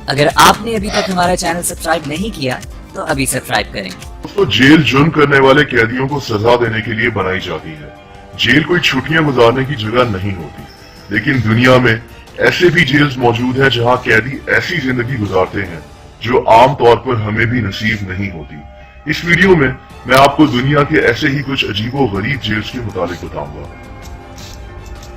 अगर आपने अभी तक हमारा चैनल सब्सक्राइब नहीं किया तो अभी सब्सक्राइब करें। दोस्तों, जेल जुर्म करने वाले कैदियों को सजा देने के लिए बनाई जाती है। जेल कोई छुट्टियां गुजारने की जगह नहीं होती, लेकिन दुनिया में ऐसे भी जेल्स मौजूद हैं जहां कैदी ऐसी जिंदगी गुजारते हैं जो आम तौर पर हमें भी नसीब नहीं होती। इस वीडियो में मैं आपको दुनिया के ऐसे ही कुछ अजीबो गरीब जेल्स के मुताबिक बताऊंगा।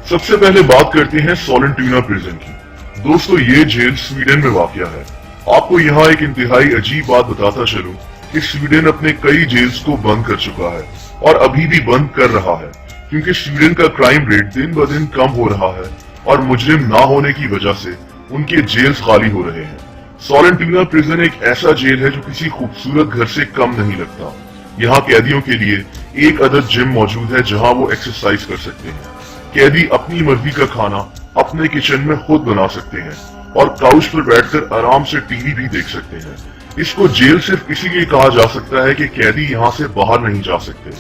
सबसे पहले बात करते हैं सोलेंटिना प्रिजन की। दोस्तों, ये जेल स्वीडन में वाक़या है। आपको यहाँ एक इंतहाई अजीब बात बताता चलूं कि स्वीडन अपने कई जेल्स को बंद कर चुका है और अभी भी बंद कर रहा है, क्योंकि स्वीडन का क्राइम रेट दिन ब दिन कम हो रहा है और मुजरिम ना होने की वजह से उनके जेल्स खाली हो रहे हैं। सोलेंटिना प्रिजन एक ऐसा जेल है जो किसी खूबसूरत घर से कम नहीं लगता। यहाँ कैदियों के लिए एक अदद जिम मौजूद है जहाँ वो एक्सरसाइज कर सकते हैं। कैदी अपनी मर्जी का खाना अपने किचन में खुद बना सकते हैं और काउच पर बैठकर आराम से टीवी भी देख सकते हैं। इसको जेल सिर्फ इसीलिए कहा जा सकता है कि कैदी यहाँ से बाहर नहीं जा सकते।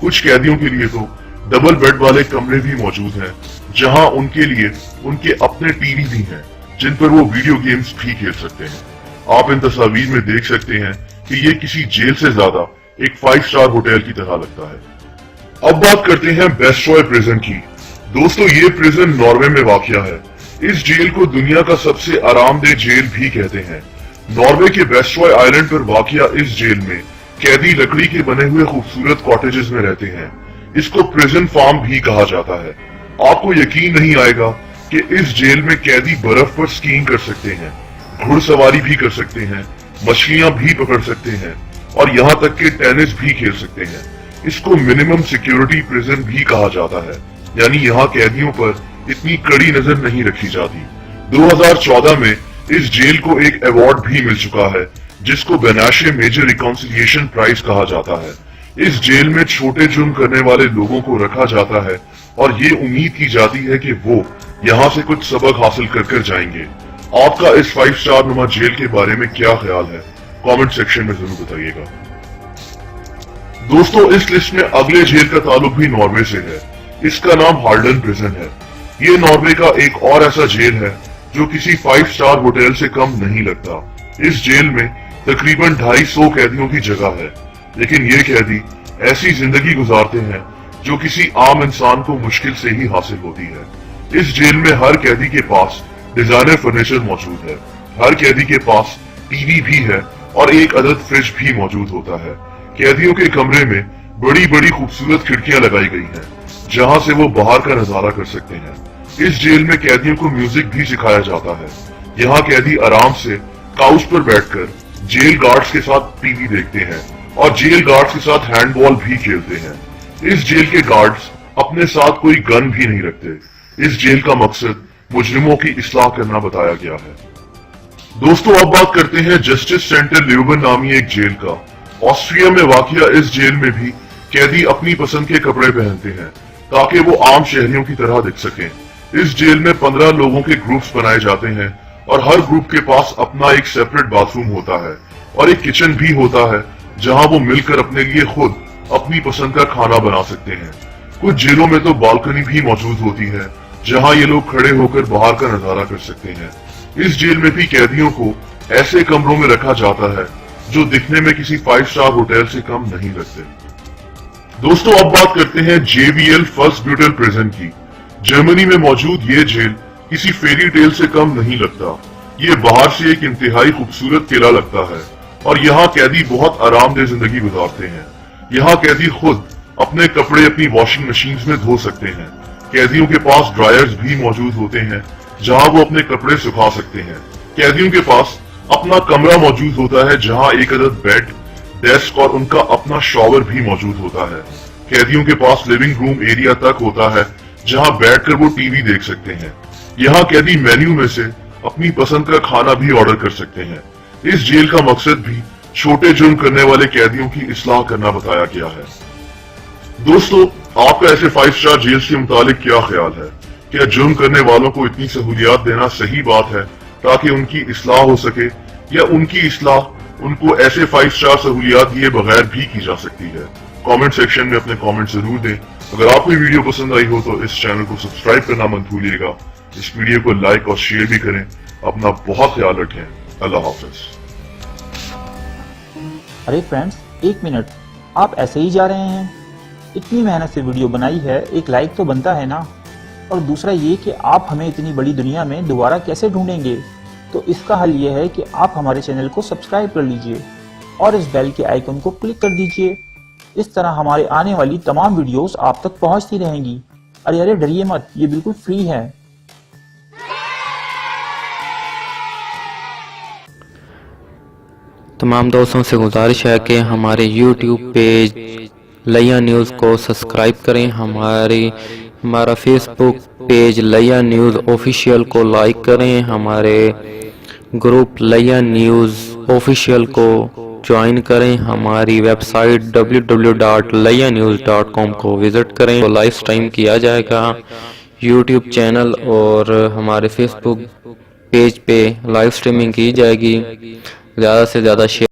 कुछ कैदियों के लिए तो डबल बेड वाले कमरे भी मौजूद हैं, जहाँ उनके लिए उनके अपने टीवी भी हैं, जिन पर वो वीडियो गेम्स भी खेल सकते हैं। आप इन तस्वीर में देख सकते हैं कि ये किसी जेल से ज्यादा एक 5 स्टार होटल की तरह लगता है। अब बात करते हैं बेस्ट्रॉय प्रिजन की। दोस्तों, ये प्रिजन नॉर्वे में वाक़या है। इस जेल को दुनिया का सबसे आरामदेह जेल भी कहते हैं। नॉर्वे के बेस्ट्रॉय आइलैंड पर वाक़या इस जेल में कैदी लकड़ी के बने हुए खूबसूरत कॉटेजेस में रहते हैं। इसको प्रिजन फार्म भी कहा जाता है। आपको यकीन नहीं आएगा कि इस जेल में कैदी बर्फ पर स्कीइंग कर सकते हैं, घुड़सवारी भी कर सकते हैं, मछलियां भी पकड़ सकते हैं और यहाँ तक कि टेनिस भी खेल सकते हैं। इसको मिनिमम सिक्योरिटी प्रिजन भी कहा जाता है, यानी यहाँ कैदियों पर इतनी कड़ी नजर नहीं रखी जाती। 2014 में इस जेल को एक अवार्ड भी मिल चुका है, जिसको बेनाशे मेजर रिकॉन्सिलिएशन प्राइज कहा जाता है। इस जेल में छोटे जुर्म करने वाले लोगों को रखा जाता है और ये उम्मीद की जाती है कि वो यहाँ से कुछ सबक हासिल कर जाएंगे। आपका इस 5 स्टार नुमा जेल के बारे में क्या ख्याल है? कमेंट सेक्शन में जरूर बताइएगा। दोस्तों, इस लिस्ट में अगले जेल का ताल्लुक भी नॉर्वे से है। इसका नाम हार्डन प्रिजन है। ये नॉर्वे का एक और ऐसा जेल है जो किसी 5 स्टार होटल से कम नहीं लगता। इस जेल में तकरीबन 250 कैदियों की जगह है, लेकिन ये कैदी ऐसी जिंदगी गुजारते हैं जो किसी आम इंसान को मुश्किल से ही हासिल होती है। इस जेल में हर कैदी के पास डिजाइनर फर्नीचर मौजूद है। हर कैदी के पास टीवी भी है और एक अदद फ्रिज भी मौजूद होता है। कैदियों के कमरे में बड़ी बड़ी खूबसूरत खिड़कियां लगाई गई हैं, जहां से वो बाहर का नजारा कर सकते हैं। इस जेल में कैदियों को म्यूजिक भी सिखाया जाता है। यहाँ कैदी आराम से काउच पर बैठकर जेल गार्ड्स के साथ टीवी देखते हैं और जेल गार्ड्स के साथ हैंडबॉल भी खेलते हैं। इस जेल के गार्ड्स अपने साथ कोई गन भी नहीं रखते। इस जेल का मकसद मुजरिमों की इस्लाह करना बताया गया है। दोस्तों, अब बात करते हैं जस्टिस सेंटर ल्यूबन नामी एक जेल का। ऑस्ट्रिया में वाक़या इस जेल में भी कैदी अपनी पसंद के कपड़े पहनते हैं ताकि वो आम शहरियों की तरह दिख सकें। इस जेल में 15 लोगों के ग्रुप्स बनाए जाते हैं और हर ग्रुप के पास अपना एक सेपरेट बाथरूम होता है और एक किचन भी होता है, जहां वो मिलकर अपने लिए खुद अपनी पसंद का खाना बना सकते हैं। कुछ जेलों में तो बालकनी भी मौजूद होती है, जहां ये लोग खड़े होकर बाहर का नजारा कर सकते हैं। इस जेल में भी कैदियों को ऐसे कमरों में रखा जाता है जो दिखने में किसी 5 स्टार होटल से कम नहीं लगते। दोस्तों, अब बात करते हैं JVL फर्स्टब्यूटेल प्रिजन की। जर्मनी में मौजूद ये जेल किसी फेरी टेल से कम नहीं लगता। ये बाहर से एक इंतहाई खूबसूरत किला लगता है और यहाँ कैदी बहुत आरामदेह जिंदगी गुजारते हैं। यहाँ कैदी खुद अपने कपड़े अपनी वॉशिंग मशीन में धो सकते हैं। कैदियों के पास ड्रायर्स भी मौजूद होते हैं, जहाँ वो अपने कपड़े सुखा सकते हैं। कैदियों के पास अपना कमरा मौजूद होता है, जहाँ एक अदद बेड, डेस्क और उनका अपना शॉवर भी मौजूद होता है। कैदियों के पास लिविंग रूम एरिया तक होता है, जहां बैठकर वो टीवी देख सकते हैं। यहाँ कैदी मेन्यू में से अपनी पसंद का खाना भी ऑर्डर कर सकते हैं। इस जेल का मकसद भी छोटे जुर्म करने वाले कैदियों की इस्लाह करना बताया गया है। दोस्तों, आपका ऐसे 5 स्टार जेल के मुतालिक क्या ख्याल है? क्या जुर्म करने वालों को इतनी सहूलियात देना सही बात है ताकि उनकी इस्लाह हो सके, या उनकी इस्लाह उनको ऐसे 5 स्टार सहूलियात दिए बगैर भी की जा सकती है? कमेंट सेक्शन में अपने कमेंट जरूर दें। अगर आपको वीडियो पसंद आई हो तो इस चैनल को सब्सक्राइब करना मत भूलिएगा। इस वीडियो को लाइक और शेयर भी करें। अपना बहुत ख्याल रखें। अल्लाह हाफिज। अरे फ्रेंड्स, एक मिनट, आप ऐसे ही जा रहे हैं? इतनी मेहनत से वीडियो बनाई है, एक लाइक तो बनता है ना। और दूसरा ये कि आप हमें इतनी बड़ी दुनिया में दोबारा कैसे ढूंढेंगे? तो इसका हल ये है कि आप हमारे चैनल को सब्सक्राइब कर लीजिए और इस बेल के आइकन को क्लिक कर दीजिए। इस तरह हमारे आने वाली तमाम वीडियोस आप तक पहुंचती रहेंगी। अरे डरिए मत, ये बिल्कुल फ्री है। तमाम दोस्तों से गुजारिश है कि हमारे YouTube पेज लिया न्यूज़ को सब्सक्राइब करें, हमारा फेसबुक पेज लिया न्यूज़ ऑफिशियल को लाइक करें, हमारे ग्रुप लिया न्यूज़ ऑफिशियल को ज्वाइन करें, हमारी वेबसाइट www.lianews.com को विज़िट करें। तो लाइव स्ट्रीम किया जाएगा YouTube चैनल और हमारे फेसबुक पेज पे लाइव स्ट्रीमिंग की जाएगी। ज़्यादा से ज़्यादा शेयर